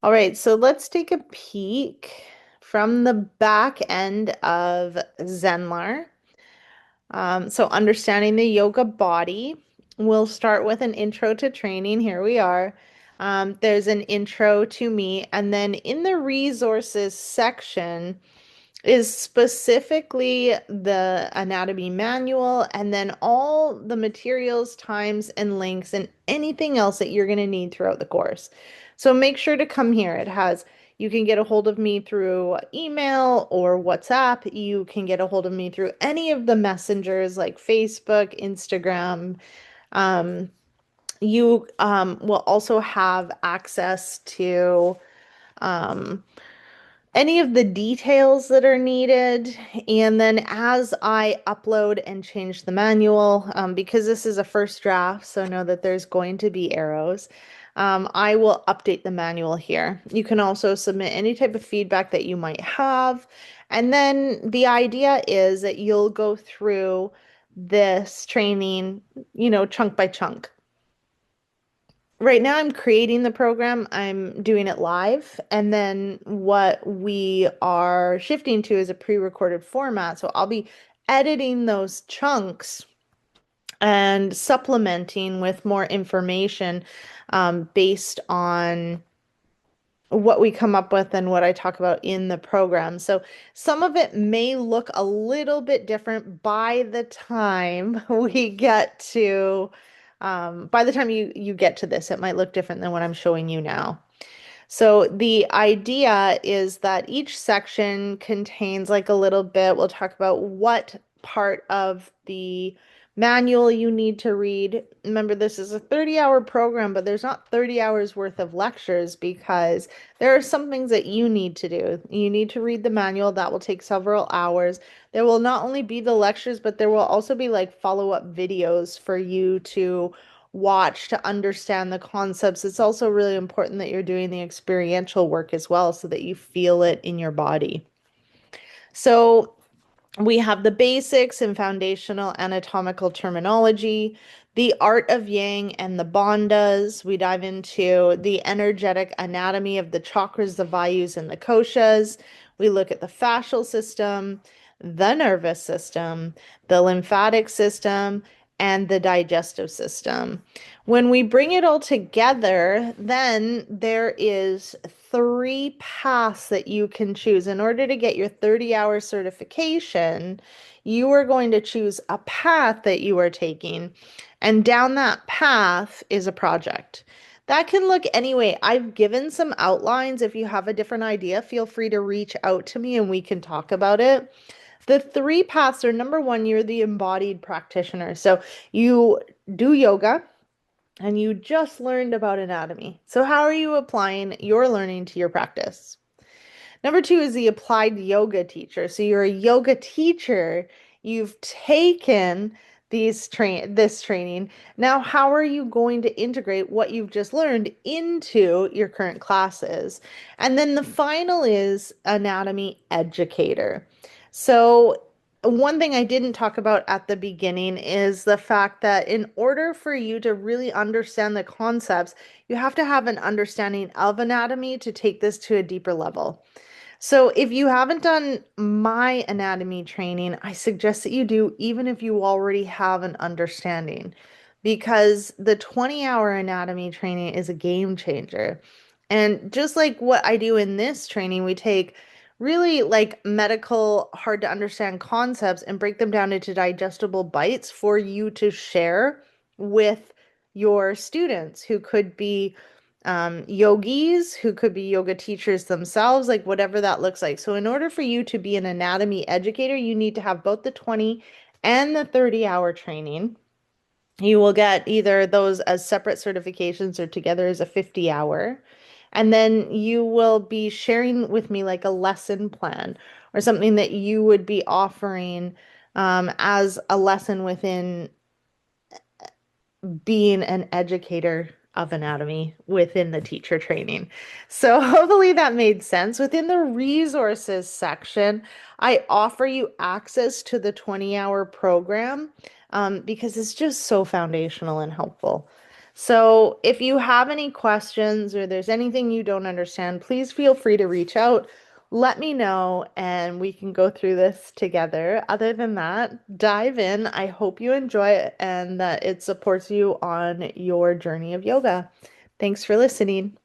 All right, so let's take a peek from the back end of Zenlar. So understanding the yoga body. We'll start with an intro to training. Here we are. There's an intro to me, and then in the resources section is specifically the anatomy manual and then all the materials, times, and links and anything else that you're going to need throughout the course. So make sure to come here. You can get a hold of me through email or WhatsApp. You can get a hold of me through any of the messengers like Facebook, Instagram. Um, you will also have access to um, any of the details that are needed. And then as I upload and change the manual, because this is a first draft, so know that there's going to be errors, I will update the manual here. You can also submit any type of feedback that you might have. And then the idea is that you'll go through this training, chunk by chunk. Right now, I'm creating the program. I'm doing it live. And then what we are shifting to is a pre-recorded format. So I'll be editing those chunks and supplementing with more information based on what we come up with and what I talk about in the program. So some of it may look a little bit different by the time we get to by the time you get to this, it might look different than what I'm showing you now. So the idea is that each section contains like a little bit. We'll talk about what part of the manual you need to read. Remember, this is a 30-hour program, but there's not 30 hours worth of lectures because there are some things that you need to do. You need to read the manual. That will take several hours. There will not only be the lectures, but there will also be like follow-up videos for you to watch to understand the concepts. It's also really important that you're doing the experiential work as well so that you feel it in your body. So we have the basics and foundational anatomical terminology, the art of yang and the bandhas. We dive into the energetic anatomy of the chakras, the vayus, and the koshas. We look at the fascial system, the nervous system, the lymphatic system, and the digestive system. When we bring it all together, then there is three paths that you can choose. In order to get your 30-hour certification, you are going to choose a path that you are taking, and down that path is a project. That can look anyway. I've given some outlines. If you have a different idea, feel free to reach out to me and we can talk about it. The three paths are number one, you're the embodied practitioner. So you do yoga and you just learned about anatomy. So, how are you applying your learning to your practice? Number two is the applied yoga teacher. So, you're a yoga teacher. You've taken this training. Now, how are you going to integrate what you've just learned into your current classes? And then the final is anatomy educator. So, one thing I didn't talk about at the beginning is the fact that in order for you to really understand the concepts, you have to have an understanding of anatomy to take this to a deeper level. So, if you haven't done my anatomy training, I suggest that you do, even if you already have an understanding, because the 20-hour anatomy training is a game changer. And just like what I do in this training, we take really like medical, hard to understand concepts and break them down into digestible bites for you to share with your students who could be yogis, who could be yoga teachers themselves, like whatever that looks like. So, in order for you to be an anatomy educator, you need to have both the 20 and the 30-hour training. You will get either those as separate certifications or together as a 50-hour. And then you will be sharing with me like a lesson plan or something that you would be offering as a lesson within being an educator of anatomy within the teacher training. So hopefully that made sense. Within the resources section, I offer you access to the 20-hour program because it's just so foundational and helpful. So if you have any questions or there's anything you don't understand, please feel free to reach out. Let me know and we can go through this together. Other than that, dive in. I hope you enjoy it and that it supports you on your journey of yoga. Thanks for listening.